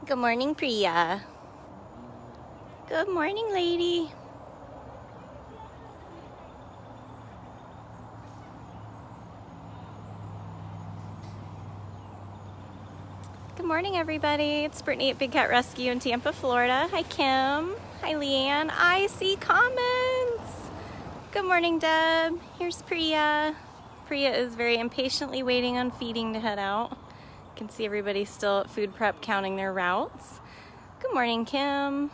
Good morning, Priya. Good morning, lady. Good morning, everybody. It's Brittany at Big Cat Rescue in Tampa, Florida. Hi, Kim. Hi, Leanne. I see comments. Good morning, Deb. Here's Priya. Priya is very impatiently waiting on feeding to head out. You can see everybody still at food prep counting their routes. Good morning, Kim.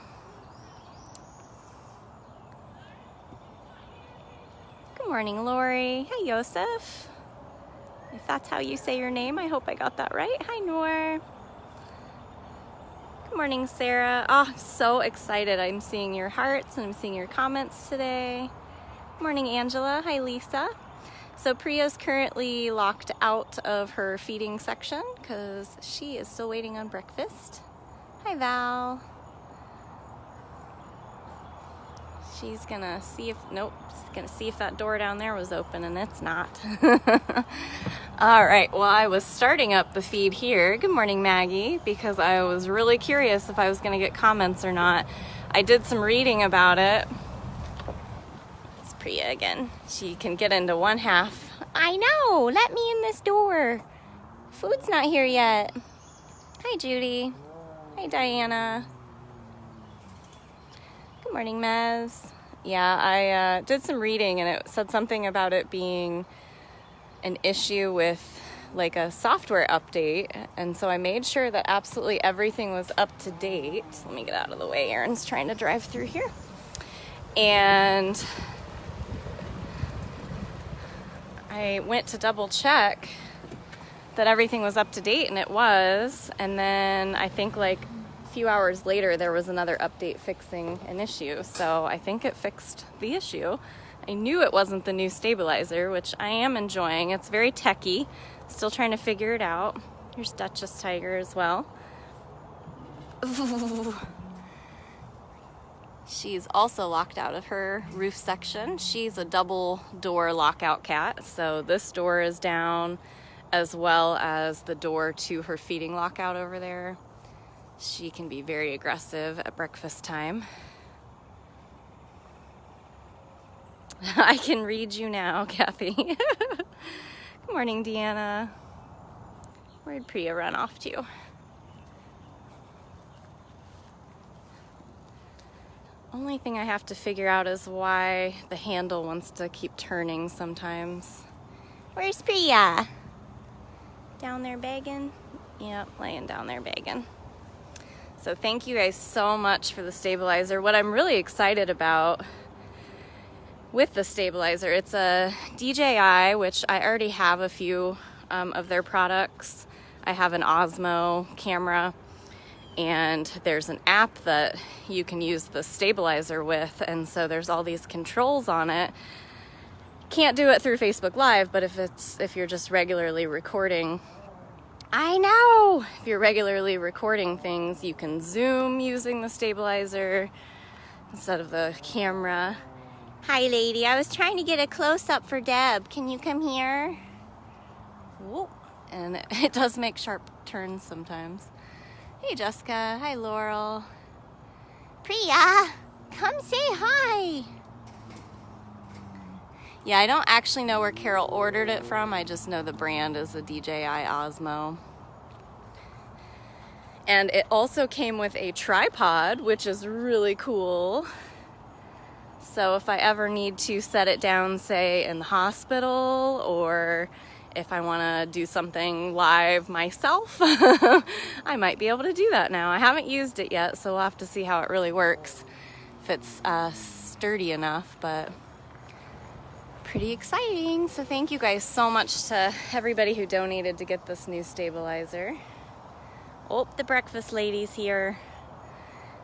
Good morning, Lori. Hi, Yosef. If that's how you say your name, I hope I got that right. Hi, Noor. Good morning, Sarah. Oh, I'm so excited. I'm seeing your hearts and I'm seeing your comments today. Good morning, Angela. Hi, Lisa. So Priya's currently locked out of her feeding section because she is still waiting on breakfast. Hi, Val. She's gonna see if, nope, she's gonna see if that door down there was open, and it's not. All right, well, I was starting up the feed here. Good morning, Maggie, because I was really curious if I was gonna get comments or not. I did some reading about it. It's Priya again. She can get into one half. I know, let me in this door. Food's not here yet. Hi, Judy. Hi, Diana. Good morning, Mez. Yeah, I did some reading and it said something about it being an issue with like a software update. And so I made sure that absolutely everything was up to date. Let me get out of the way. Aaron's trying to drive through here. And I went to double check that everything was up to date, and it was. And then I think like few hours later there was another update fixing an issue, so I think it fixed the issue. I knew it wasn't the new stabilizer, which I am enjoying. It's very techy, still trying to figure it out. Here's Duchess Tiger as well. Ooh. She's also locked out of her roof section. She's a double door lockout cat, so this door is down as well as the door to her feeding lockout over there. She can be very aggressive at breakfast time. I can read you now, Kathy. Good morning, Deanna. Where'd Priya run off to? Only thing I have to figure out is why the handle wants to keep turning sometimes. Where's Priya? Down there begging? Yep, laying down there begging. So thank you guys so much for the stabilizer. What I'm really excited about with the stabilizer, it's a DJI, which I already have a few of their products. I have an Osmo camera, and there's an app that you can use the stabilizer with, and so there's all these controls on it. Can't do it through Facebook Live, but if you're just regularly recording, I know! If you're regularly recording things, you can zoom using the stabilizer instead of the camera. Hi, lady. I was trying to get a close-up for Deb. Can you come here? Whoa. And it does make sharp turns sometimes. Hey, Jessica. Hi, Laurel. Priya, come say hi. Yeah, I don't actually know where Carol ordered it from. I just know the brand is a DJI Osmo. And it also came with a tripod, which is really cool. So if I ever need to set it down, say, in the hospital, or if I want to do something live myself, I might be able to do that now. I haven't used it yet, so we'll have to see how it really works, if it's sturdy enough, but pretty exciting. So thank you guys so much to everybody who donated to get this new stabilizer. Oh, the breakfast lady's here.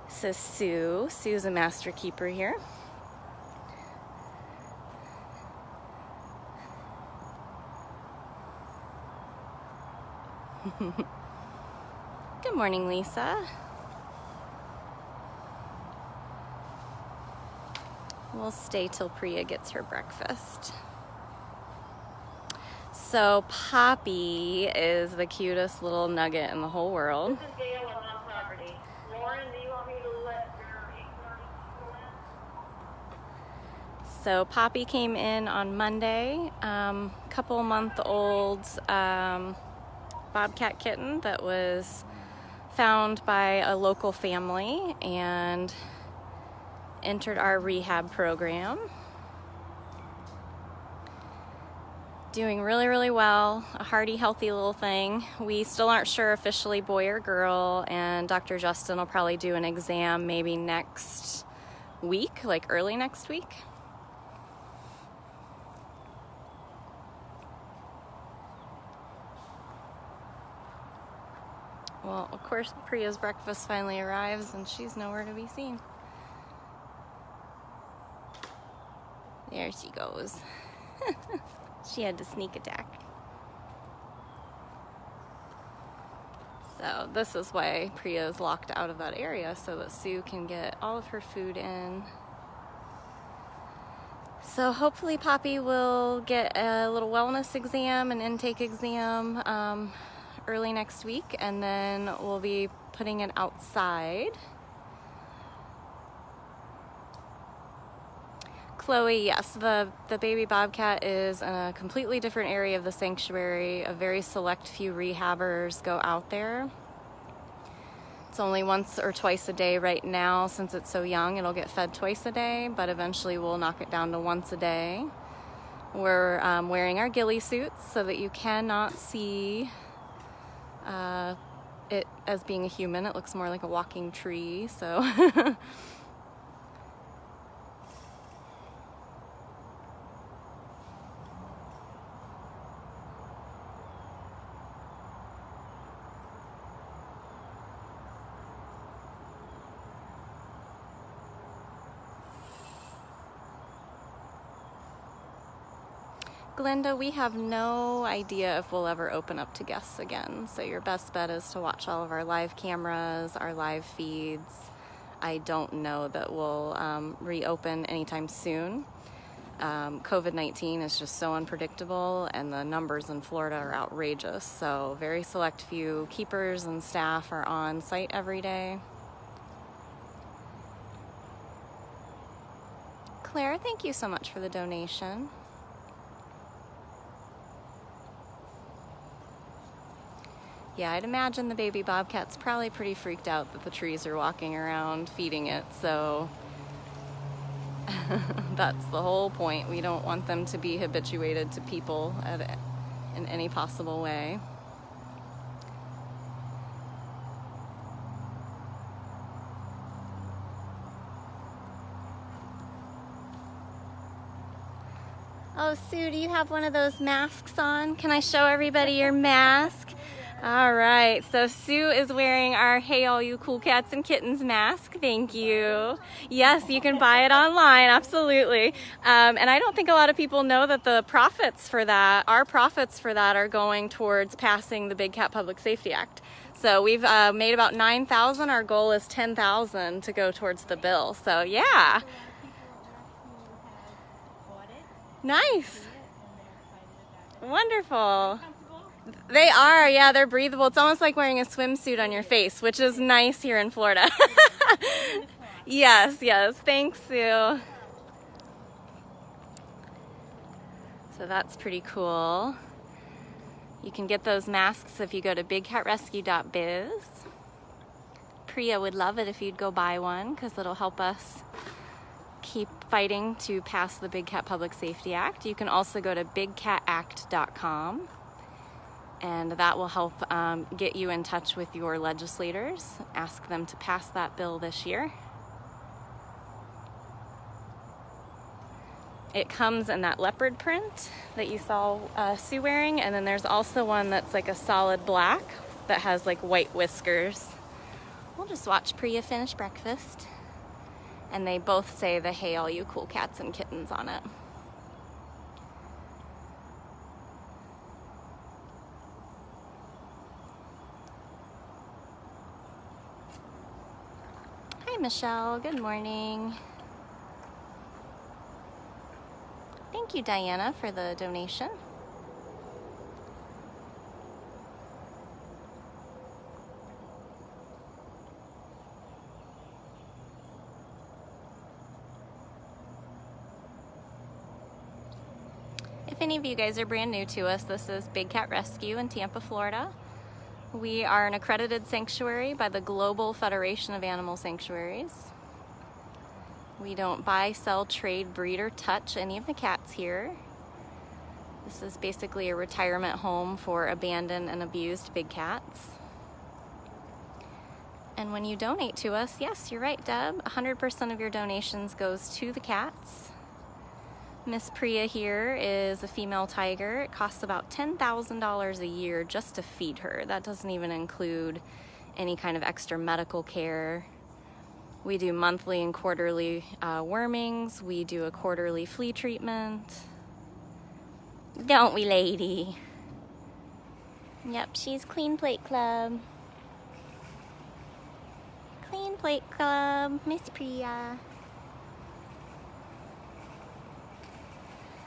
This is Sue. Sue's a master keeper here. Good morning, Lisa. We'll stay till Priya gets her breakfast. So Poppy is the cutest little nugget in the whole world. This is Gail on my property. Lauren, do you want me to let your 8:30 people in? So Poppy came in on Monday, couple-month-old bobcat kitten that was found by a local family and entered our rehab program. Doing really, really well. A hardy, healthy little thing. We still aren't sure officially boy or girl, and Dr. Justin will probably do an exam maybe next week, like early next week. Well, of course, Priya's breakfast finally arrives and she's nowhere to be seen. There she goes. She had to sneak attack. So this is why Priya is locked out of that area, so that Sue can get all of her food in. So hopefully Poppy will get a little wellness exam, an intake exam early next week, and then we'll be putting it outside. Chloe, yes, the baby bobcat is in a completely different area of the sanctuary. A very select few rehabbers go out there. It's only once or twice a day right now. Since it's so young, it'll get fed twice a day, but eventually we'll knock it down to once a day. We're wearing our ghillie suits so that you cannot see it as being a human. It looks more like a walking tree, so Glenda, we have no idea if we'll ever open up to guests again. So your best bet is to watch all of our live cameras, our live feeds. I don't know that we'll reopen anytime soon. COVID-19 is just so unpredictable, and the numbers in Florida are outrageous. So very select few keepers and staff are on site every day. Claire, thank you so much for the donation. Yeah, I'd imagine the baby bobcat's probably pretty freaked out that the trees are walking around feeding it, so that's the whole point. We don't want them to be habituated to people in any possible way. Oh, Sue, do you have one of those masks on? Can I show everybody your mask? All right, so Sue is wearing our Hey All You Cool Cats and Kittens mask. Thank you. Yes, you can buy it online, absolutely. And I don't think a lot of people know that the profits for that, our profits for that, are going towards passing the Big Cat Public Safety Act. So we've made about $9,000. Our goal is $10,000 to go towards the bill. So yeah. Nice. Wonderful. They are, yeah, they're breathable. It's almost like wearing a swimsuit on your face, which is nice here in Florida. Yes, yes. Thanks, Sue. So that's pretty cool. You can get those masks if you go to bigcatrescue.biz. Priya would love it if you'd go buy one, because it'll help us keep fighting to pass the Big Cat Public Safety Act. You can also go to bigcatact.com. and that will help get you in touch with your legislators, ask them to pass that bill this year. It comes in that leopard print that you saw Sue wearing, and then there's also one that's like a solid black that has like white whiskers. We'll just watch Priya finish breakfast, and they both say the Hey All You Cool Cats and Kittens on it. Hi Michelle, good morning. Thank you, Diana, for the donation. If any of you guys are brand new to us, this is Big Cat Rescue in Tampa, Florida. We are an accredited sanctuary by the Global Federation of Animal Sanctuaries. We don't buy, sell, trade, breed, or touch any of the cats here. This is basically a retirement home for abandoned and abused big cats. And when you donate to us, yes, you're right, Deb, 100% of your donations goes to the cats. Miss Priya here is a female tiger. It costs about $10,000 a year just to feed her. That doesn't even include any kind of extra medical care. We do monthly and quarterly wormings. We do a quarterly flea treatment. Don't we, lady? Yep, she's Clean Plate Club. Clean Plate Club, Miss Priya.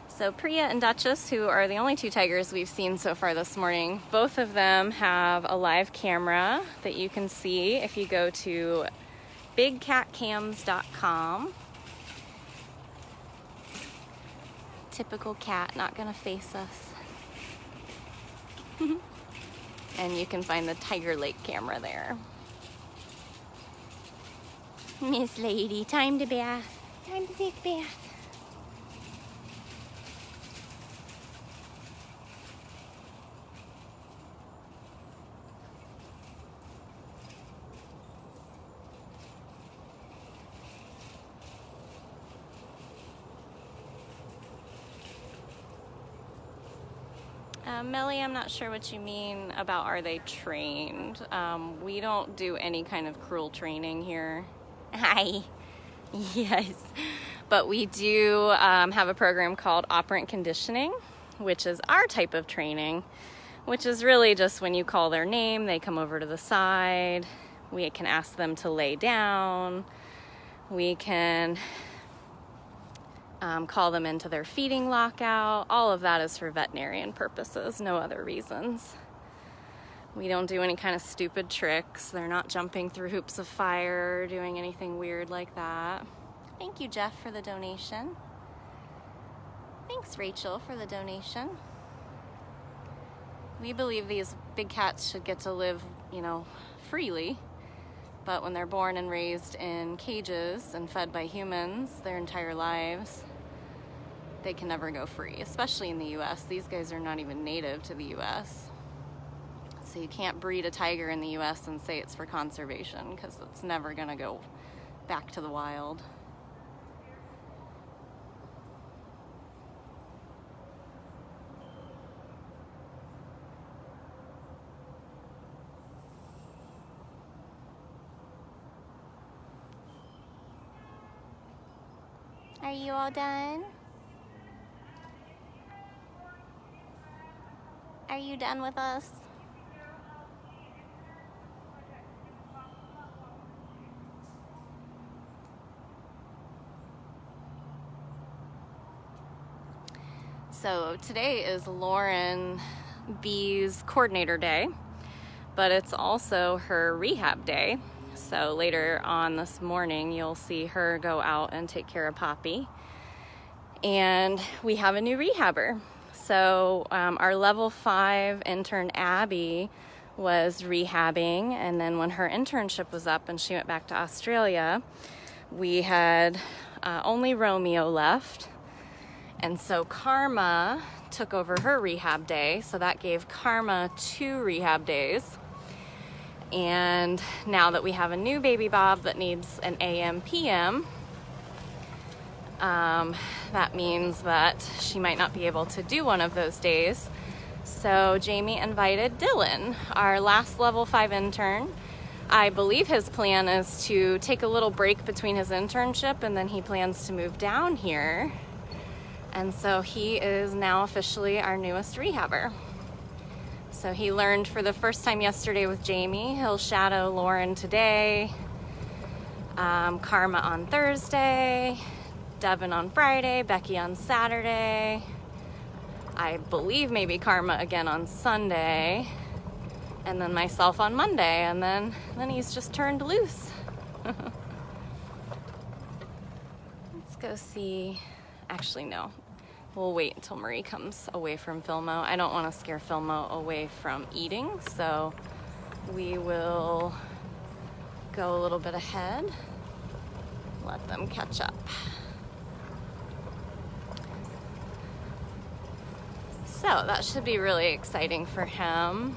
So Priya and Duchess, who are the only two tigers we've seen so far this morning, both of them have a live camera that you can see if you go to bigcatcams.com. Typical cat, not gonna face us. And you can find the Tiger Lake camera there. Miss Lady, time to bath. Time to take a bath. Melly, I'm not sure what you mean about are they trained. We don't do any kind of cruel training here. Hi. Yes. But we do have a program called operant conditioning, which is our type of training, which is really just when you call their name, they come over to the side. We can ask them to lay down. We can call them into their feeding lockout. All of that is for veterinarian purposes, no other reasons. We don't do any kind of stupid tricks. They're not jumping through hoops of fire or doing anything weird like that. Thank you, Jeff, for the donation. Thanks, Rachel, for the donation. We believe these big cats should get to live, freely. But when they're born and raised in cages and fed by humans their entire lives, they can never go free, especially in the US. These guys are not even native to the US. So you can't breed a tiger in the US and say it's for conservation, because it's never gonna go back to the wild. Are you all done? Are you done with us? So today is Lauren B's coordinator day, but it's also her rehab day. So later on this morning, you'll see her go out and take care of Poppy. And we have a new rehabber. So our level 5 intern, Abby, was rehabbing. And then when her internship was up and she went back to Australia, we had only Romeo left. And so Karma took over her rehab day. So that gave Karma 2 rehab days. And now that we have a new baby Bob that needs an AM PM, that means that she might not be able to do one of those days. So Jamie invited Dylan, our last level 5 intern. I believe his plan is to take a little break between his internship, and then he plans to move down here. And so he is now officially our newest rehabber. So he learned for the first time yesterday with Jamie. He'll shadow Lauren today, Karma on Thursday, Devin on Friday, Becky on Saturday, I believe maybe Karma again on Sunday, and then myself on Monday, and then he's just turned loose. Let's go see, actually no, we'll wait until Marie comes away from Filmo. I don't want to scare Filmo away from eating, so we will go a little bit ahead, let them catch up. So that should be really exciting for him.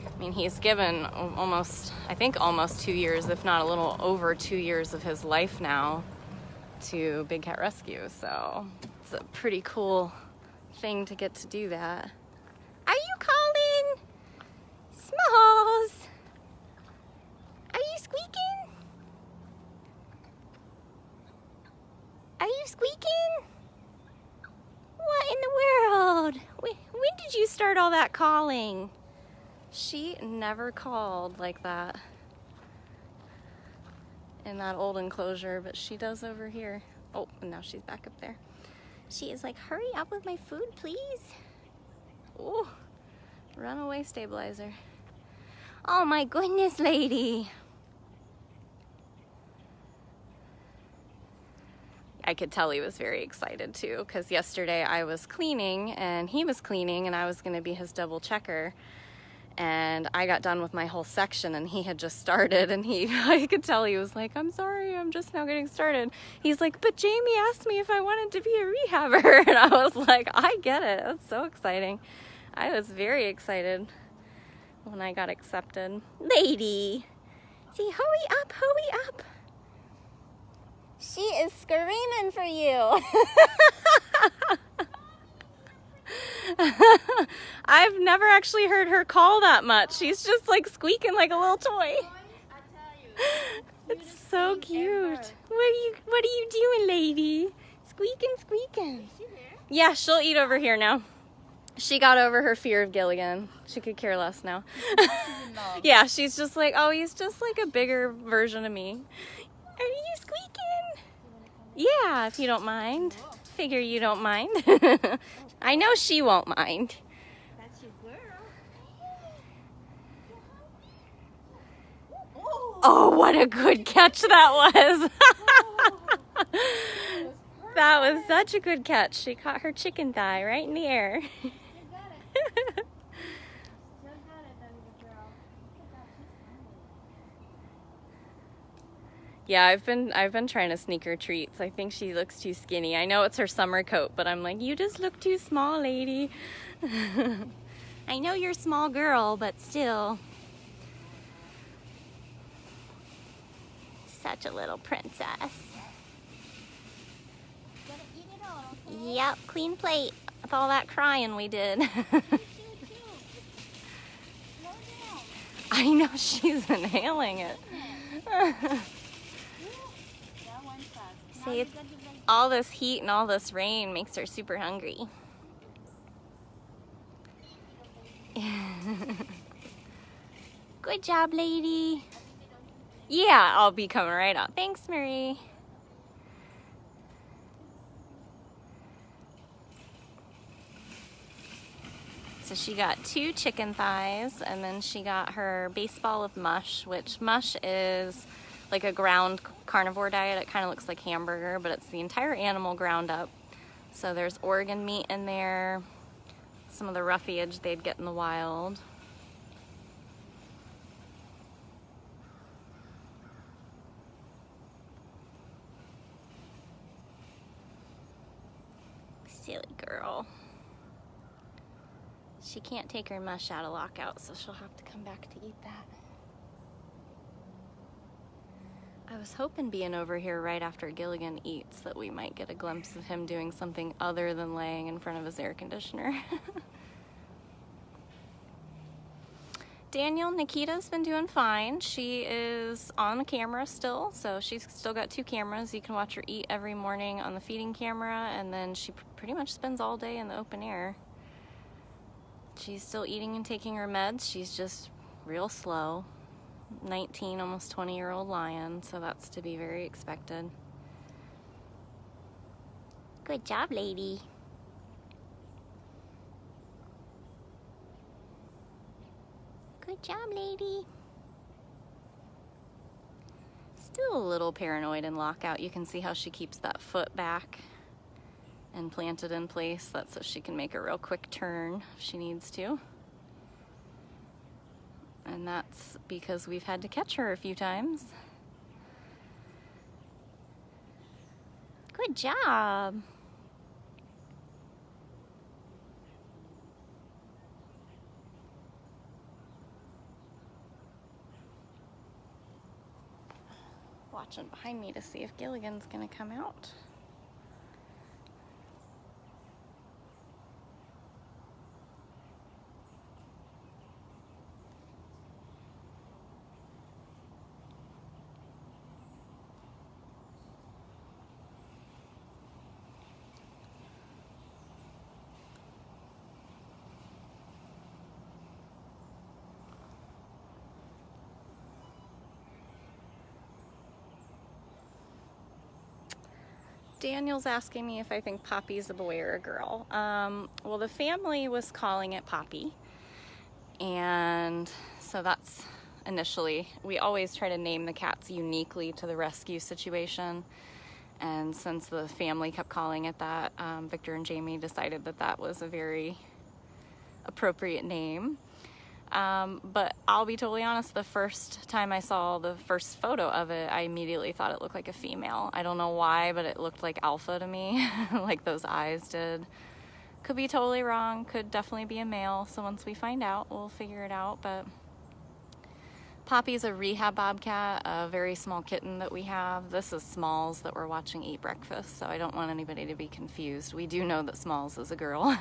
I mean, he's given almost 2 years, if not a little over 2 years of his life now to Big Cat Rescue, so it's a pretty cool thing to get to do that. Are you calling? Smalls? Are you squeaking? Are you squeaking? What in the world? When did you start all that calling? She never called like that in that old enclosure, but she does over here. Oh, and now she's back up there. She is like, hurry up with my food, please. Oh, runaway stabilizer. Oh my goodness, lady. I could tell he was very excited too, because yesterday I was cleaning and he was cleaning and I was gonna be his double checker. And I got done with my whole section and he had just started, and I could tell he was like, I'm sorry, I'm just now getting started. He's like, but Jamie asked me if I wanted to be a rehabber. And I was like, I get it, that's so exciting. I was very excited when I got accepted. Lady, see, hurry up, hurry up. She is screaming for you. I've never actually heard her call that much. She's just like squeaking like a little toy. It's so cute. What are you doing, lady? Squeaking. Yeah, she'll eat over here now. She got over her fear of Gilligan. She could care less now. Yeah, she's just like, oh, he's just like a bigger version of me. Are you squeaking? Yeah, if you don't mind. Figure you don't mind. I know she won't mind. That's your girl. Oh, what a good catch that was. That was such a good catch. She caught her chicken thigh right in the air. Yeah, I've been trying to sneak her treats. I think she looks too skinny. I know it's her summer coat, but I'm like, you just look too small, lady. I know you're a small girl, but still. Such a little princess. Yep, clean plate with all that crying we did. I know, she's inhaling it. See, it's all this heat and all this rain makes her super hungry. Good job, lady. Yeah, I'll be coming right up. Thanks, Marie. So she got 2 chicken thighs, and then she got her baseball of mush, which mush is like a ground carnivore diet. It kind of looks like hamburger, but it's the entire animal ground up. So there's organ meat in there, some of the roughage they'd get in the wild. Silly girl. She can't take her mush out of lockout, so she'll have to come back to eat that. I was hoping being over here right after Gilligan eats that we might get a glimpse of him doing something other than laying in front of his air conditioner. Daniel, Nikita's been doing fine. She is on the camera still, so she's still got 2 cameras. You can watch her eat every morning on the feeding camera, and then she pretty much spends all day in the open air. She's still eating and taking her meds. She's just real slow. 19, almost 20-year-old lion, so that's to be very expected. Good job, lady. Good job, lady. Still a little paranoid in lockout. You can see how she keeps that foot back and planted in place. That's so she can make a real quick turn if she needs to. And that's because we've had to catch her a few times. Good job. Watching behind me to see if Gilligan's gonna come out. Daniel's asking me if I think Poppy's a boy or a girl. Well, the family was calling it Poppy, and so that's initially, we always try to name the cats uniquely to the rescue situation, and since the family kept calling it that, Victor and Jamie decided that that was a very appropriate name. But I'll be totally honest, the first time I saw the first photo of it, I immediately thought it looked like a female. I don't know why, but it looked like alpha to me, like those eyes did. Could be totally wrong, could definitely be a male, so once we find out, we'll figure it out. But Poppy's a rehab bobcat, a very small kitten that we have. This is Smalls that we're watching eat breakfast, so I don't want anybody to be confused. We do know that Smalls is a girl.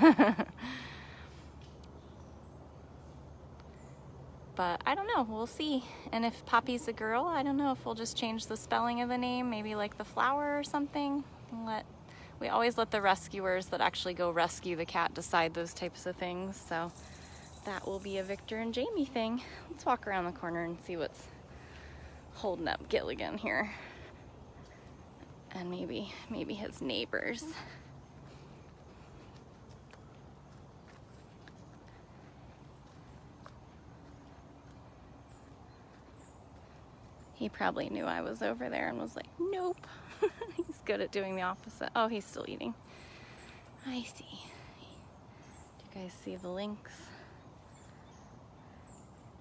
But I don't know, we'll see. And if Poppy's a girl, I don't know if we'll just change the spelling of the name, maybe like the flower or something. We always let the rescuers that actually go rescue the cat decide those types of things. So that will be a Victor and Jamie thing. Let's walk around the corner and see what's holding up Gilligan here. And maybe his neighbors. He probably knew I was over there and was like, nope. He's good at doing the opposite. Oh, he's still eating. I see. Do you guys see the Lynx?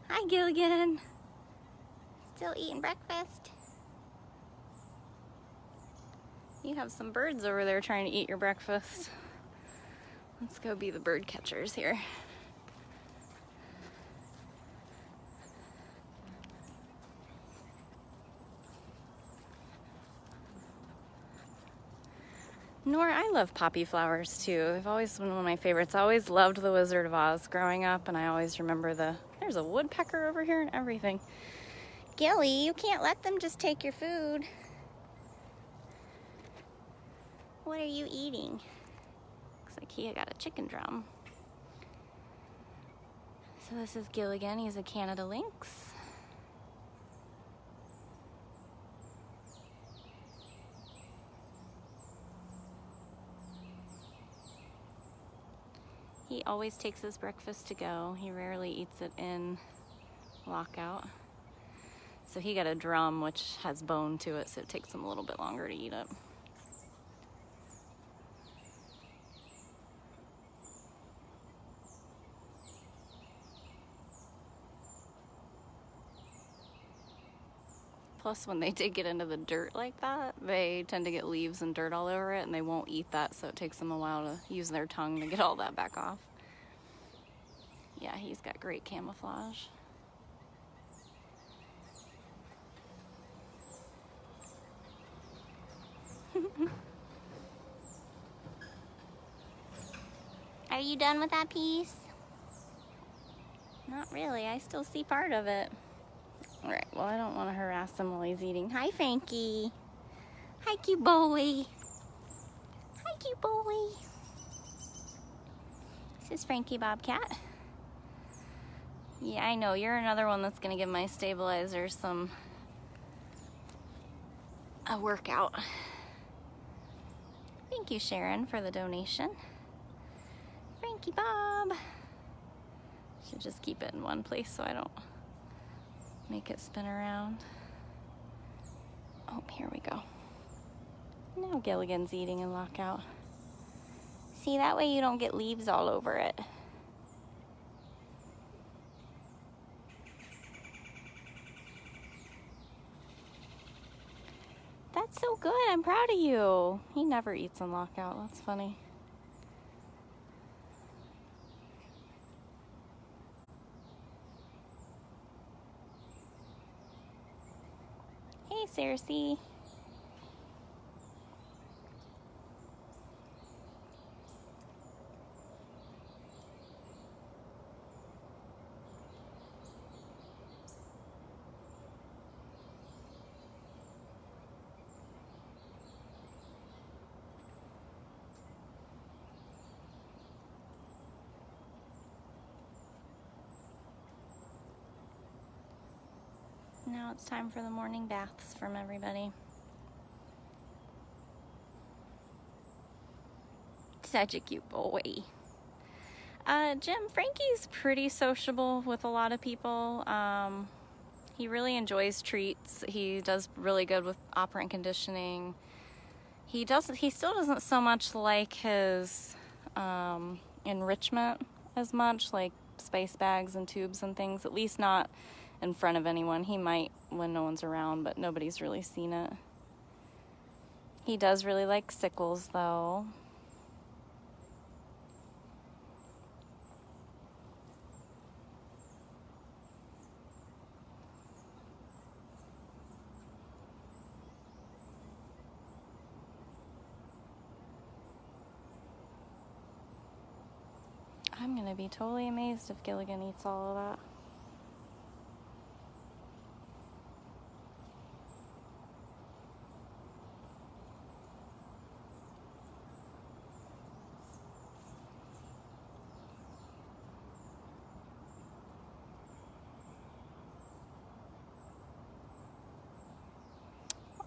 Hi, Gilligan. Still eating breakfast. You have some birds over there trying to eat your breakfast. Let's go be the bird catchers here. Nora, I love poppy flowers too. They've always been one of my favorites. I always loved the Wizard of Oz growing up, and I always remember there's a woodpecker over here and everything. Gilly, you can't let them just take your food. What are you eating? Looks like he got a chicken drum. So this is Gilligan. He's a Canada lynx. He always takes his breakfast to go. He rarely eats it in lockout. So he got a drum which has bone to it, so it takes him a little bit longer to eat it. Plus, when they did get into the dirt like that, they tend to get leaves and dirt all over it, and they won't eat that, so it takes them a while to use their tongue to get all that back off. Yeah, he's got great camouflage. Are you done with that piece? Not really, I still see part of it. All right, well, I don't want to harass him while he's eating. Hi, Frankie. Hi, cute boy. Hi, cute boy. This is Frankie Bobcat. Yeah, I know, you're another one that's gonna give my stabilizer a workout. Thank you, Sharon, for the donation. Frankie Bob. Should just keep it in one place so I don't make it spin around. Oh, here we go. Now Gilligan's eating in lockout. See, that way you don't get leaves all over it. That's so good. I'm proud of you. He never eats in lockout. That's funny. Hey, Cersei. Now it's time for the morning baths from everybody. Such a cute boy. Jim, Frankie's pretty sociable with a lot of people. He really enjoys treats. He does really good with operant conditioning. He still doesn't so much like his enrichment as much, like spice bags and tubes and things, at least not in front of anyone. He might when no one's around, but nobody's really seen it. He does really like sickles, though. I'm gonna be totally amazed if Gilligan eats all of that.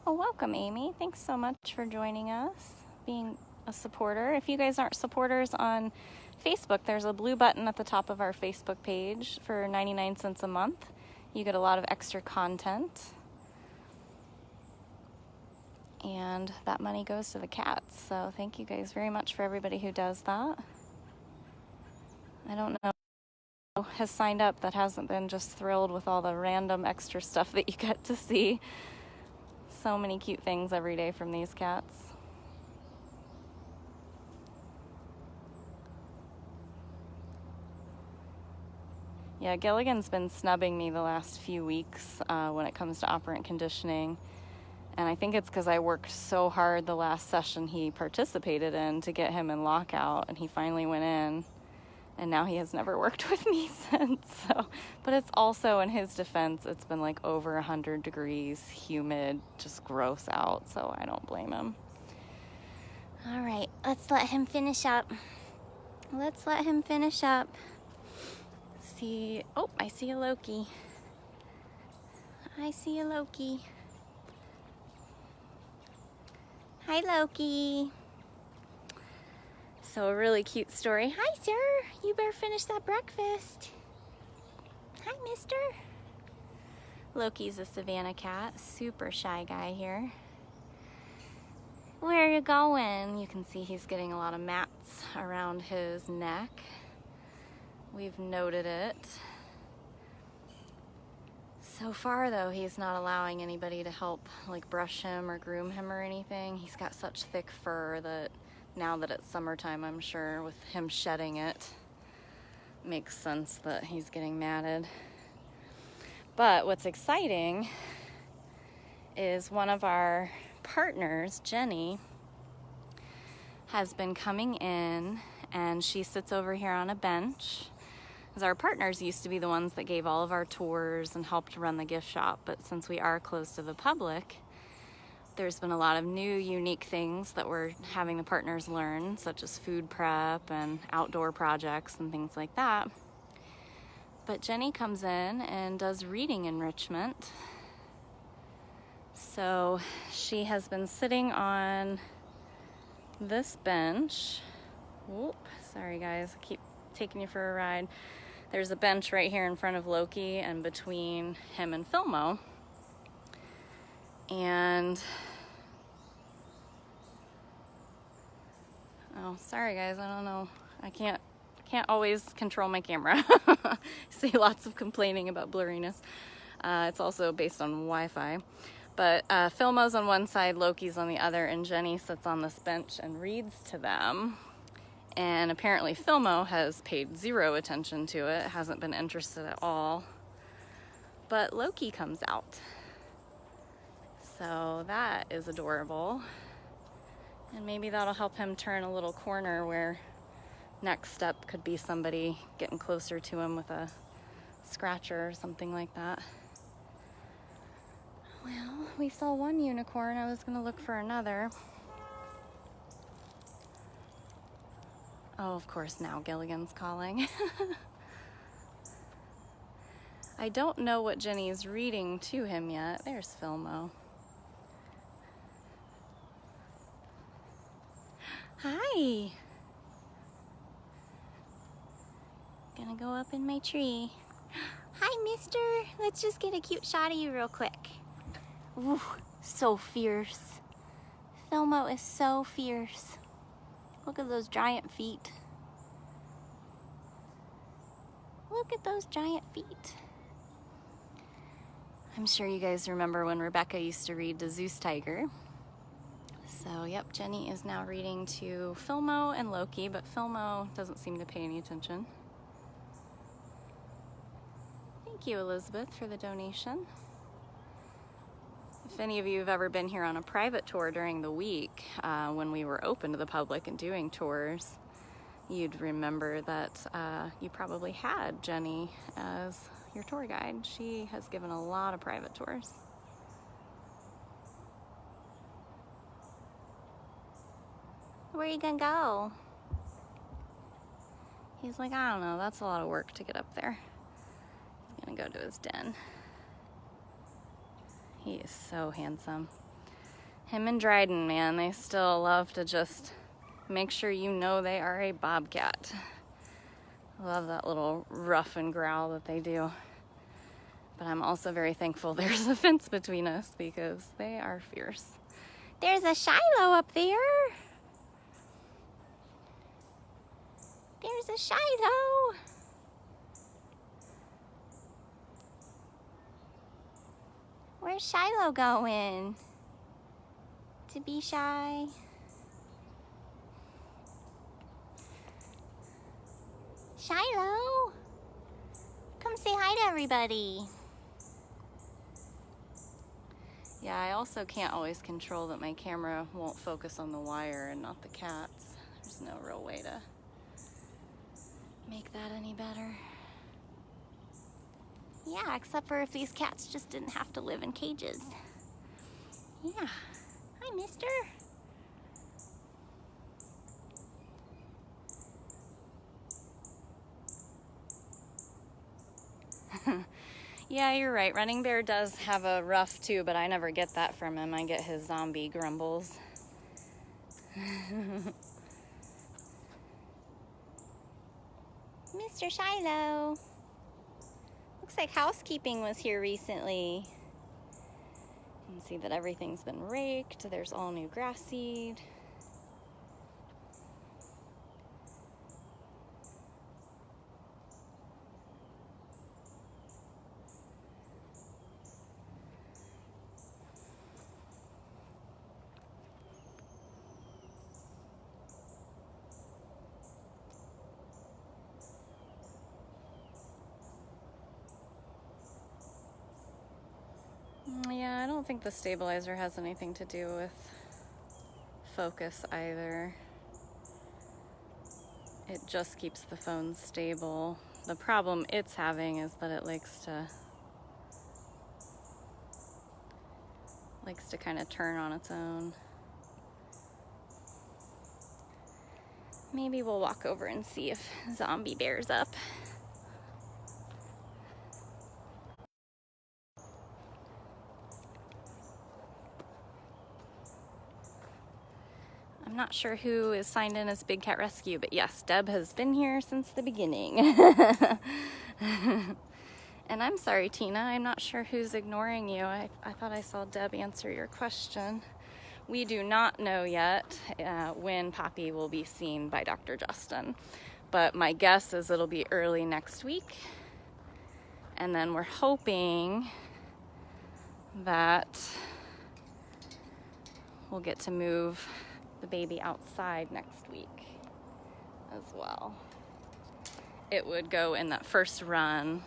Oh, welcome, Amy. Thanks so much for joining us, being a supporter. If you guys aren't supporters on Facebook, there's a blue button at the top of our Facebook page for 99 cents a month. You get a lot of extra content. And that money goes to the cats. So thank you guys very much for everybody who does that. I don't know who has signed up that hasn't been just thrilled with all the random extra stuff that you get to see. So many cute things every day from these cats. Yeah, Gilligan's been snubbing me the last few weeks when it comes to operant conditioning. And I think it's because I worked so hard the last session he participated in to get him in lockout, and he finally went in. And now he has never worked with me since. So, but it's also, in his defense, it's been like over 100 degrees, humid, just gross out. So I don't blame him. All right, let's let him finish up. Let's let him finish up. See, oh, I see a Loki. I see a Loki. Hi, Loki. So a really cute story. Hi, sir. You better finish that breakfast. Hi, mister. Loki's a Savannah cat. Super shy guy here. Where are you going? You can see he's getting a lot of mats around his neck. We've noted it. So far, though, he's not allowing anybody to help, like, brush him or groom him or anything. He's got such thick fur that now that it's summertime, I'm sure, with him shedding it, makes sense that he's getting matted. But what's exciting is one of our partners, Jenny, has been coming in, and she sits over here on a bench. Because our partners used to be the ones that gave all of our tours and helped run the gift shop, but since we are close to the public, there's been a lot of new, unique things that we're having the partners learn, such as food prep and outdoor projects and things like that. But Jenny comes in and does reading enrichment. So she has been sitting on this bench. Whoop, sorry guys, I keep taking you for a ride. There's a bench right here in front of Loki and between him and Filmo. And oh, know. Sorry guys, I don't know. I can't always control my camera. See lots of complaining about blurriness. It's also based on Wi-Fi. But Filmo's on one side, Loki's on the other, and Jenny sits on this bench and reads to them. And apparently Filmo has paid zero attention to it, hasn't been interested at all. But Loki comes out. So that is adorable. And maybe that'll help him turn a little corner where next step could be somebody getting closer to him with a scratcher or something like that. Well, we saw one unicorn. I was gonna look for another. Oh, of course, now Gilligan's calling. I don't know what Jenny's reading to him yet. There's Filmo. Hi. Gonna go up in my tree. Hi, mister. Let's just get a cute shot of you real quick. Ooh, so fierce. Filmo is so fierce. Look at those giant feet. Look at those giant feet. I'm sure you guys remember when Rebecca used to read Duchess Tiger. So, yep, Jenny is now reading to Filmo and Loki, but Filmo doesn't seem to pay any attention. Thank you, Elizabeth, for the donation. If any of you have ever been here on a private tour during the week, when we were open to the public and doing tours, you'd remember that you probably had Jenny as your tour guide. She has given a lot of private tours. Where are you gonna go? He's like, I don't know, that's a lot of work to get up there. He's gonna go to his den. He is so handsome. Him and Dryden, man, they still love to just make sure you know they are a bobcat. I love that little rough and growl that they do. But I'm also very thankful there's a fence between us because they are fierce. There's a Shiloh up there. There's a Shiloh. Where's Shiloh going? To be shy? Shiloh! Come say hi to everybody. Yeah, I also can't always control that my camera won't focus on the wire and not the cats. There's no real way to make that any better. Yeah, except for if these cats just didn't have to live in cages. Yeah. Hi, mister. Yeah, you're right. Running Bear does have a rough too, but I never get that from him. I get his zombie grumbles. Mr. Shiloh. Looks like housekeeping was here recently. You can see that everything's been raked. There's all new grass seed. Yeah, I don't think the stabilizer has anything to do with focus either. It just keeps the phone stable. The problem it's having is that it likes to kind of turn on its own. Maybe we'll walk over and see if Zombie Bear's up. I'm not sure who is signed in as Big Cat Rescue, but yes, Deb has been here since the beginning. And I'm sorry, Tina, I'm not sure who's ignoring you. I thought I saw Deb answer your question. We do not know yet when Poppy will be seen by Dr. Justin, but my guess is it'll be early next week. And then we're hoping that we'll get to move the baby outside next week as well. It would go in that first run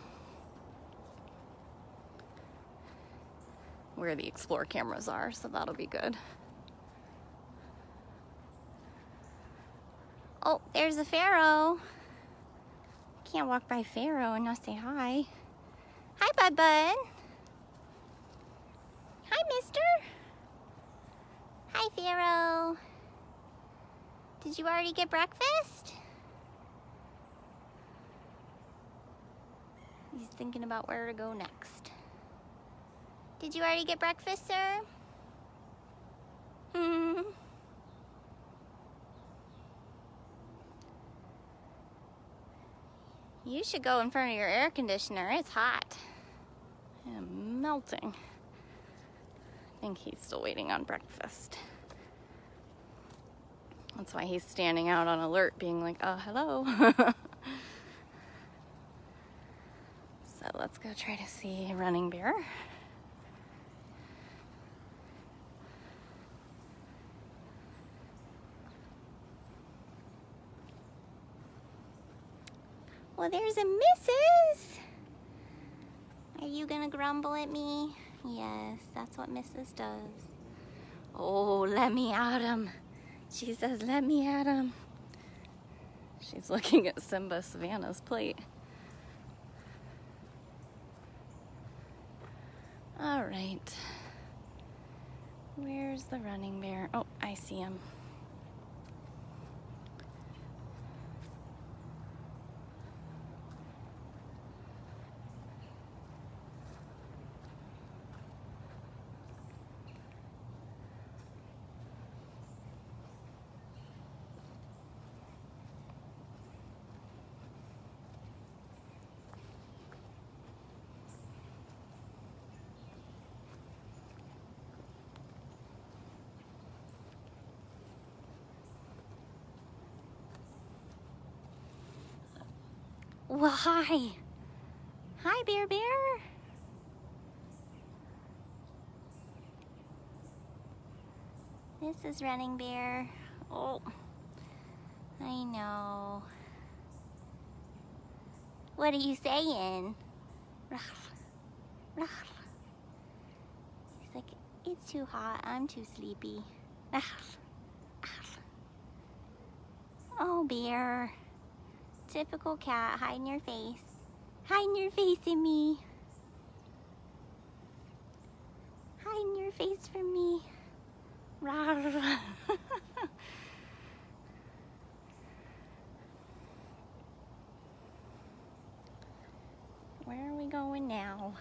where the Explore cameras are, so that'll be good. Oh, there's a Pharaoh. Can't walk by Pharaoh and not say hi. Hi, Bud Bud. Hi, mister. Hi, Pharaoh. Did you already get breakfast? He's thinking about where to go next. Did you already get breakfast, sir? You should go in front of your air conditioner. It's hot. I'm melting. I think he's still waiting on breakfast. That's why he's standing out on alert, being like, oh, hello. So let's go try to see Running Bear. Well, there's a Mrs. Are you gonna grumble at me? Yes, that's what Mrs. does. Oh, let me at him. She says, let me at him. She's looking at Simba Savannah's plate. All right. Where's the Running Bear? Oh, I see him. Well, hi. Hi, Bear Bear. This is Running Bear. Oh, I know. What are you saying? He's like, it's too hot. I'm too sleepy. Oh, Bear. Typical cat, hiding your face. Hiding your face in me. Hiding your face from me. Where are we going now?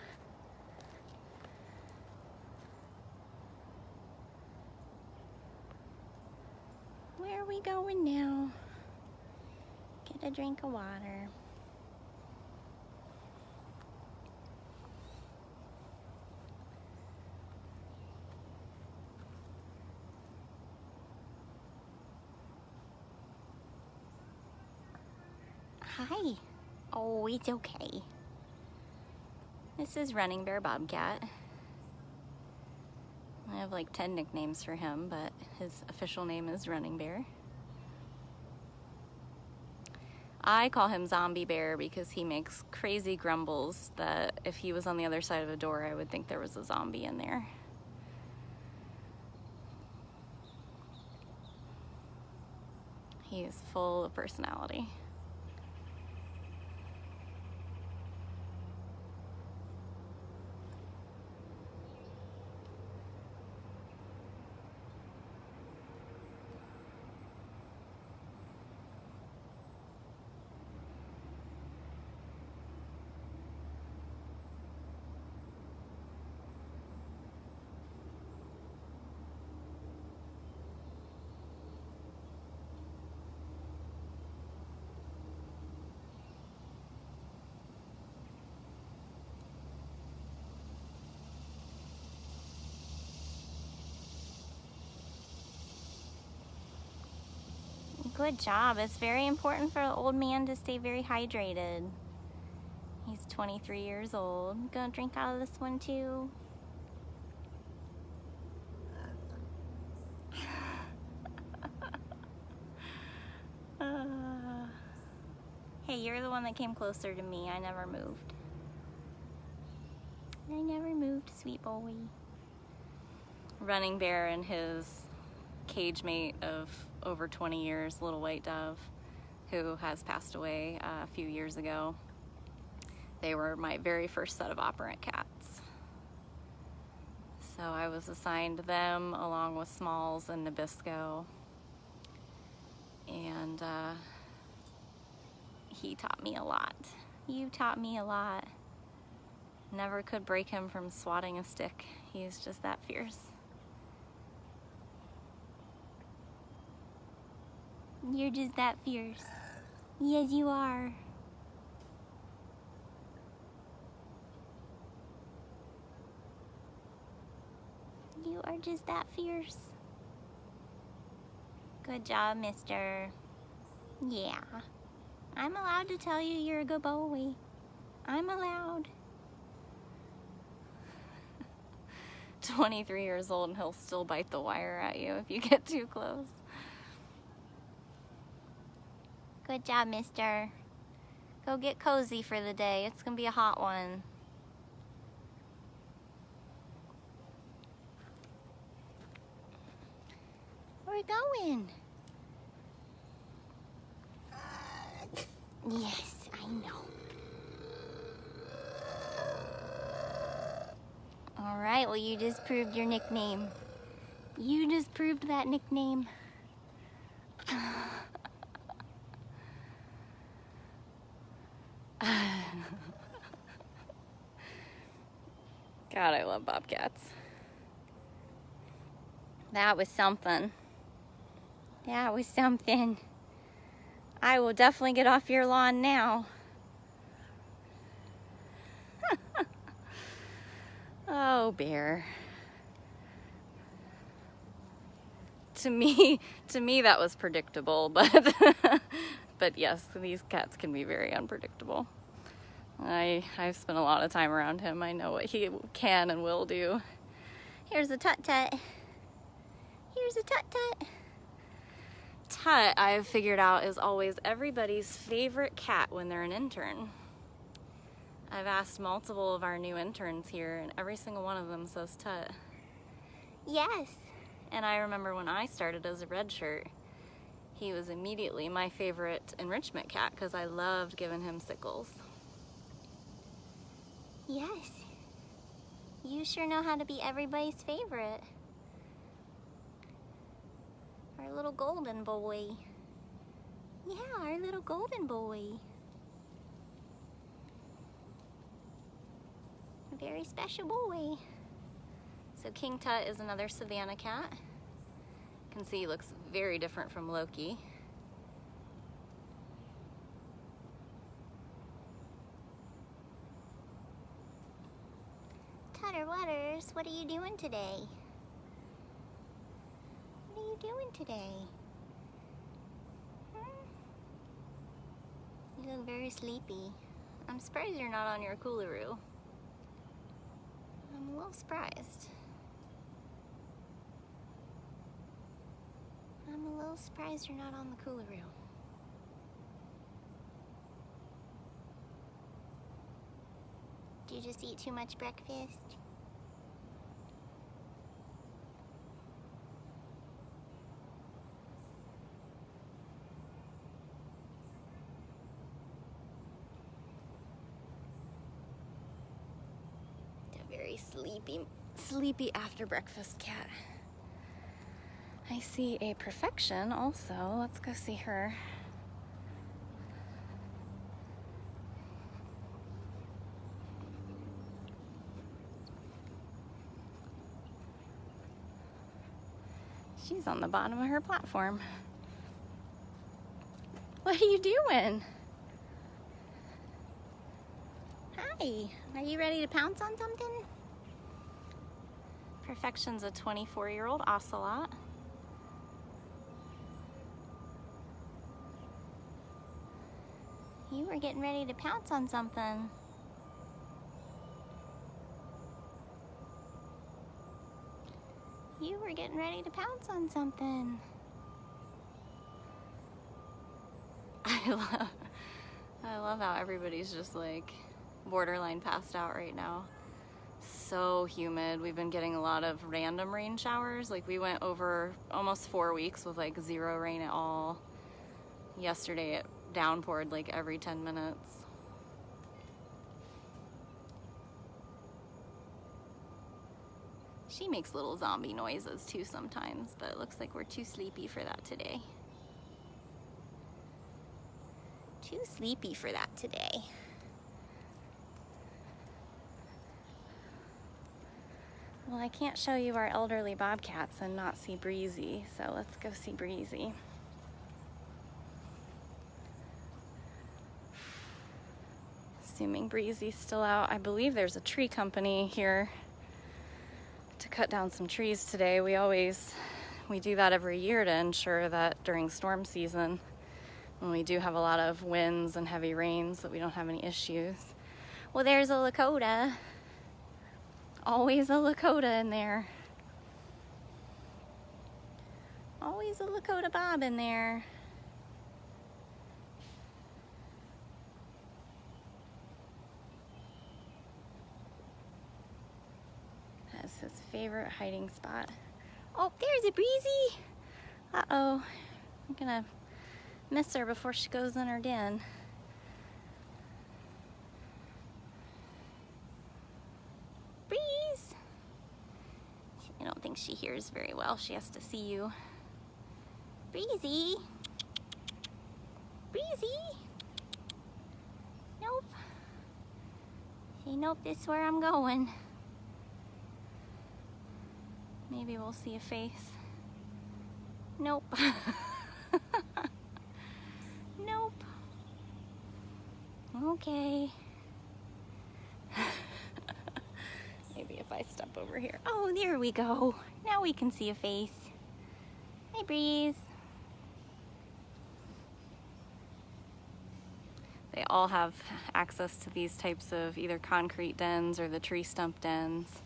Where are we going now? Get a drink of water. Hi. Oh, it's okay. This is Running Bear Bobcat. I have like 10 nicknames for him, but his official name is Running Bear. I call him Zombie Bear because he makes crazy grumbles that if he was on the other side of a door, I would think there was a zombie in there. He is full of personality. Good job. It's very important for the old man to stay very hydrated. He's 23 years old. Gonna drink out of this one too. Hey, you're the one that came closer to me. I never moved. I never moved, sweet boy. Running Bear and his cage mate of over 20 years, Little White Dove, who has passed away a few years ago. They were my very first set of operant cats. So I was assigned them along with Smalls and Nabisco. And he taught me a lot. You taught me a lot. Never could break him from swatting a stick. He's just that fierce. You're just that fierce. Yes, you are. You are just that fierce. Good job, mister. Yeah. I'm allowed to tell you you're a good boy. I'm allowed. 23 years old and he'll still bite the wire at you if you get too close. Good job, mister. Go get cozy for the day. It's gonna be a hot one. Where are we going? Yes, I know. All right, well, you just proved your nickname. You just proved that nickname. God, I love Bobcats. That was something. That was something. I will definitely get off your lawn now. Oh, Bear. To me that was predictable, but but yes, these cats can be very unpredictable. I've spent a lot of time around him. I know what he can and will do. Here's a Tut-Tut. Here's a Tut-Tut. Tut, I've figured out, is always everybody's favorite cat when they're an intern. I've asked multiple of our new interns here, and every single one of them says Tut. Yes. And I remember when I started as a red shirt, he was immediately my favorite enrichment cat because I loved giving him sickles. Yes. You sure know how to be everybody's favorite. Our little golden boy. Yeah, our little golden boy. A very special boy. So King Tut is another Savannah cat. You can see he looks very different from Loki. Tutter Waters, what are you doing today? What are you doing today? You look very sleepy. I'm surprised you're not on your coolaroo. I'm a little surprised. I'm a little surprised you're not on the coolaroo. Did you just eat too much breakfast? A very sleepy after breakfast cat. I see a Perfection also. Let's go see her. She's on the bottom of her platform. What are you doing? Hi, are you ready to pounce on something? Perfection's a 24-year-old Ocelot. You were getting ready to pounce on something. You were getting ready to pounce on something. I love how everybody's just like borderline passed out right now. So humid. We've been getting a lot of random rain showers. Like we went over almost 4 weeks with like 0 rain at all. Yesterday it downpoured like every 10 minutes. She makes little zombie noises too sometimes, but it looks like we're too sleepy for that today. Too sleepy for that today. Well, I can't show you our elderly bobcats and not see Breezy, so let's go see Breezy. Assuming Breezy's still out. I believe there's a tree company here to cut down some trees today. We do that every year to ensure that during storm season, when we do have a lot of winds and heavy rains, that we don't have any issues. Well, there's a Lakota. Always a Lakota in there. Always a Lakota Bob in there. That's his favorite hiding spot. Oh, there's a Breezy. Uh-oh. I'm gonna miss her before she goes in her den. Breeze! I don't think she hears very well. She has to see you. Breezy! Breezy! Nope. See, nope, this is where I'm going. Maybe we'll see a face. Nope. Nope. Okay. Maybe if I step over here. Oh, there we go. Now we can see a face. Hi, Breeze. They all have access to these types of either concrete dens or the tree stump dens.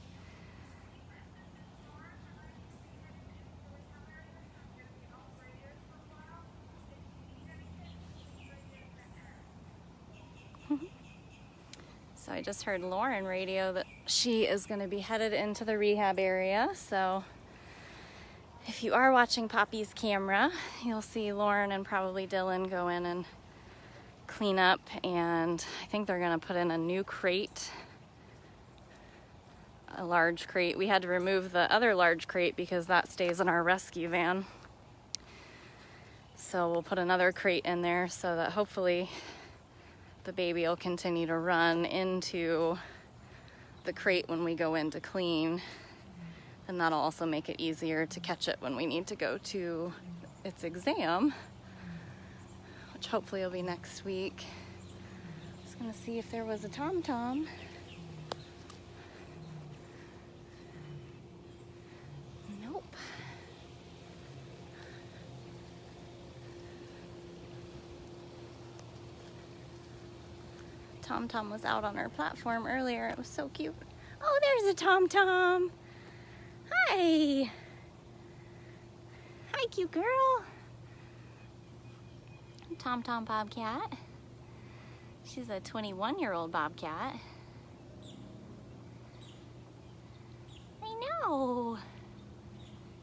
So I just heard Lauren radio that she is going to be headed into the rehab area. So if you are watching Poppy's camera, you'll see Lauren and probably Dylan go in and clean up. And I think they're going to put in a new crate, a large crate. We had to remove the other large crate because that stays in our rescue van. So we'll put another crate in there so that hopefully the baby will continue to run into the crate when we go in to clean, and that'll also make it easier to catch it when we need to go to its exam, which hopefully will be next week. Just gonna see if there was a Tomtom. Nope. Tomtom was out on our platform earlier. It was so cute. Oh, there's a Tomtom. Hi. Hi, cute girl. Tomtom Bobcat. She's a 21-year-old Bobcat. I know.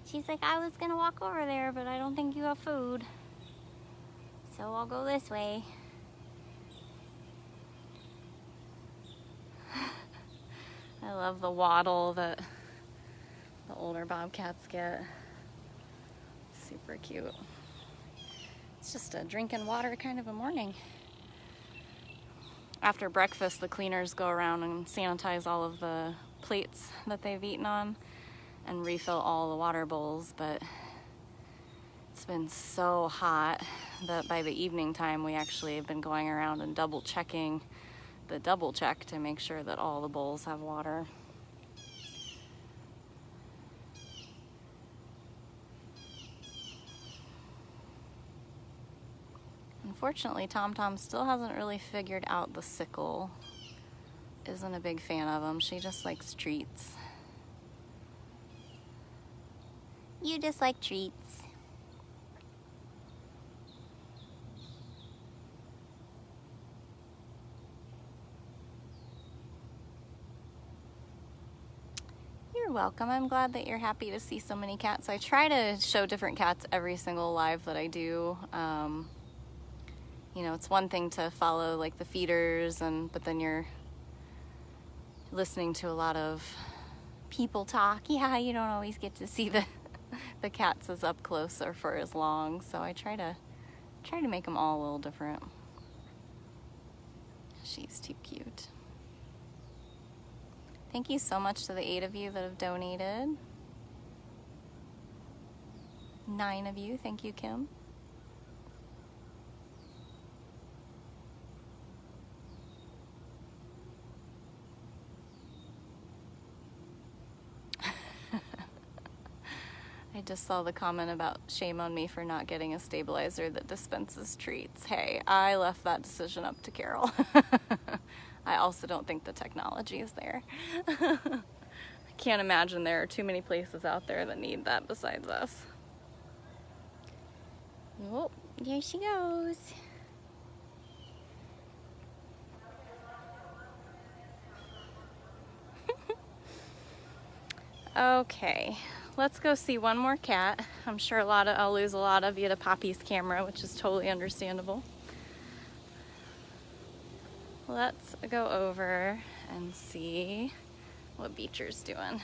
She's like, I was gonna walk over there, but I don't think you have food. So I'll go this way. I love the waddle that the older Bobcats get. Super cute. It's just a drinking water kind of a morning. After breakfast, the cleaners go around and sanitize all of the plates that they've eaten on and refill all the water bowls, but it's been so hot that by the evening time we actually have been going around and double checking the double check to make sure that all the bowls have water. Unfortunately, Tomtom still hasn't really figured out the sickle. Isn't a big fan of them. She just likes treats. You just like treats. You're welcome. I'm glad that you're happy to see so many cats. I try to show different cats every single live that I do. You know, it's one thing to follow like the feeders, but then you're listening to a lot of people talk. Yeah, you don't always get to see the cats as up close or for as long. So I try to make them all a little different. She's too cute. Thank you so much to the 8 of you that have donated. 9 of you. Thank you, Kim. I just saw the comment about shame on me for not getting a stabilizer that dispenses treats. Hey, I left that decision up to Carol. I also don't think the technology is there. I can't imagine there are too many places out there that need that besides us. Oh, there she goes. Okay, let's go see one more cat. I'm sure I'll lose a lot of you to Poppy's camera, which is totally understandable. Let's go over and see what Beecher's doing.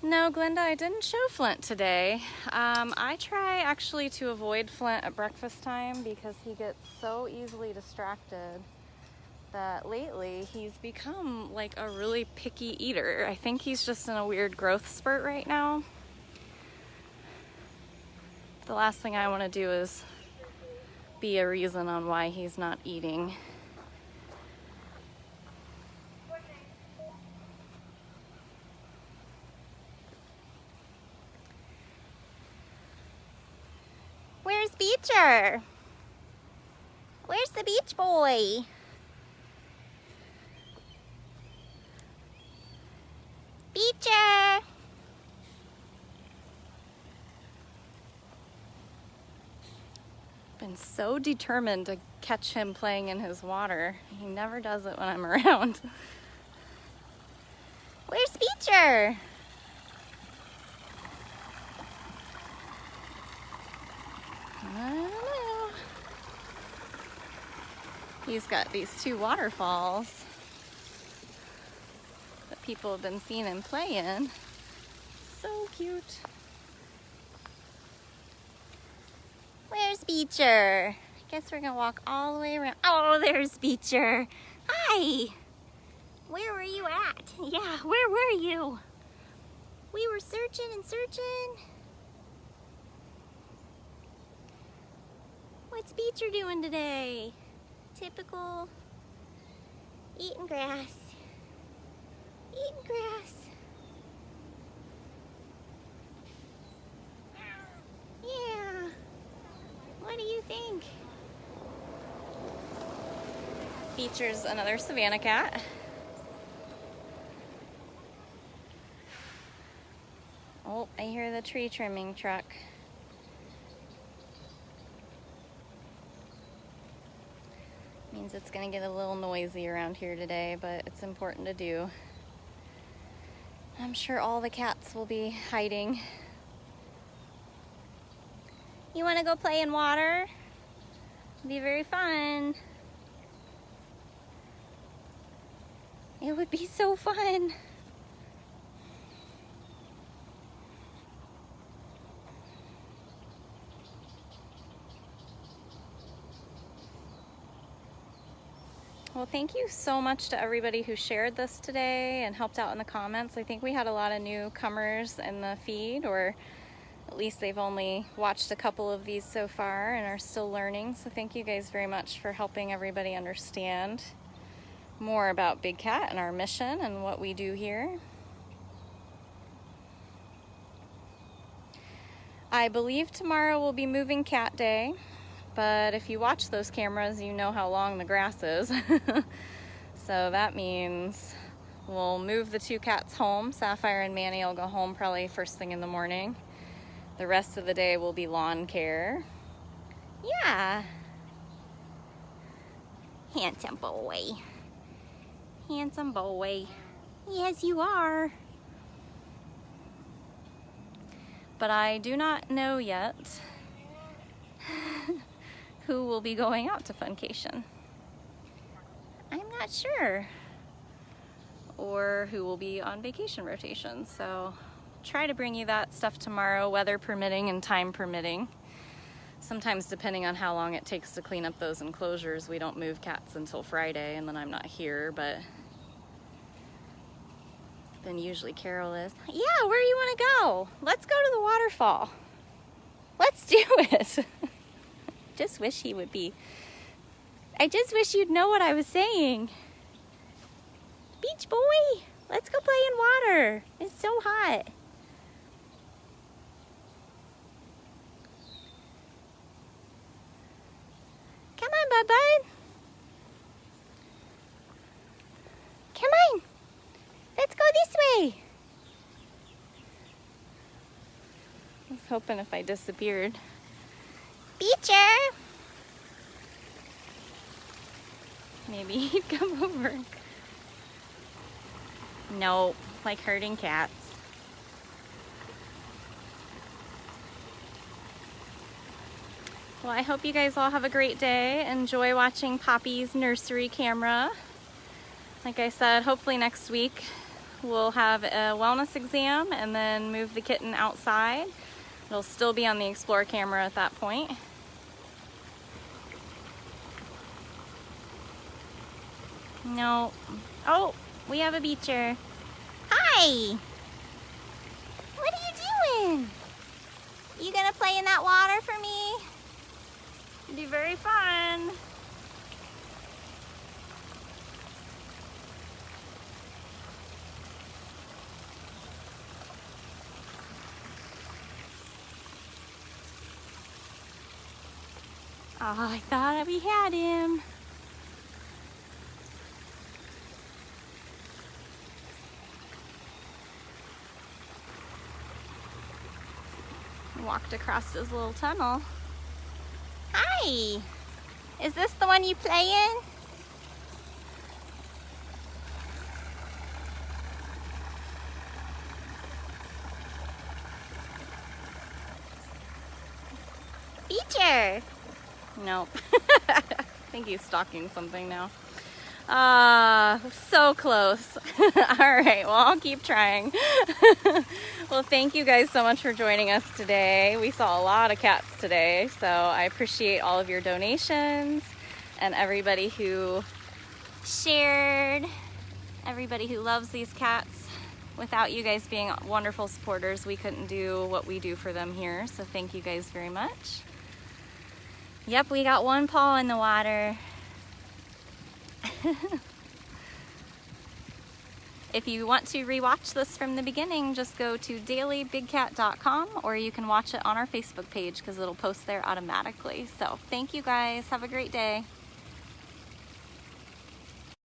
No, Glenda, I didn't show Flint today. I try actually to avoid Flint at breakfast time because he gets so easily distracted that lately he's become like a really picky eater. I think he's just in a weird growth spurt right now. The last thing I want to do is be a reason on why he's not eating. Where's Beecher? Where's the beach boy? Beecher! Been so determined to catch him playing in his water. He never does it when I'm around. Where's Beecher? I don't know. He's got these 2 waterfalls that people have been seeing him play in. So cute. Where's Beecher? I guess we're gonna walk all the way around. Oh, there's Beecher. Hi. Where were you at? Yeah, where were you? We were searching and searching. What's Beecher doing today? Typical. Eating grass. Eating grass. Yeah. What do you think? Beecher's another Savannah cat. Oh, I hear the tree trimming truck. Means it's gonna get a little noisy around here today, but it's important to do. I'm sure all the cats will be hiding. You wanna go play in water? It'd be very fun. It would be so fun. Well, thank you so much to everybody who shared this today and helped out in the comments. I think we had a lot of newcomers in the feed, or at least they've only watched a couple of these so far and are still learning. So thank you guys very much for helping everybody understand more about Big Cat and our mission and what we do here. I believe tomorrow will be moving cat day. but if you watch those cameras, you know how long the grass is. So that means we'll move the 2 cats home. Sapphire and Manny will go home probably first thing in the morning. The rest of the day will be lawn care. Yeah. Handsome boy. Handsome boy. Yes, you are. But I do not know yet who will be going out to Funcation. I'm not sure. Or who will be on vacation rotation. So try to bring you that stuff tomorrow, weather permitting and time permitting. Sometimes depending on how long it takes to clean up those enclosures, we don't move cats until Friday and then I'm not here, but then usually Carol is. Yeah, where do you want to go? Let's go to the waterfall. Let's do it. Just wish he would be. I just wish you'd know what I was saying. Beach boy, let's go play in water. It's so hot. Come on, bud. Come on. Let's go this way. I was hoping if I disappeared. Beecher. Maybe he'd come over. Nope, like herding cats. Well, I hope you guys all have a great day. Enjoy watching Poppy's nursery camera. Like I said, hopefully next week we'll have a wellness exam and then move the kitten outside. It'll still be on the Explore camera at that point. No. Oh, we have a beacher. Hi! What are you doing? You gonna play in that water for me? It'll be very fun. Oh, I thought we had him. Walked across this little tunnel. Hi! Is this the one you play in? Beecher! Nope. I think he's stalking something now. So close. All right, well, I'll keep trying. Well, thank you guys so much for joining us today. We saw a lot of cats today, so I appreciate all of your donations and everybody who shared, everybody who loves these cats. Without you guys being wonderful supporters, we couldn't do what we do for them here, so thank you guys very much. Yep, we got one paw in the water. If you want to rewatch this from the beginning, just go to dailybigcat.com or you can watch it on our Facebook page because it'll post there automatically. So thank you guys. Have a great day.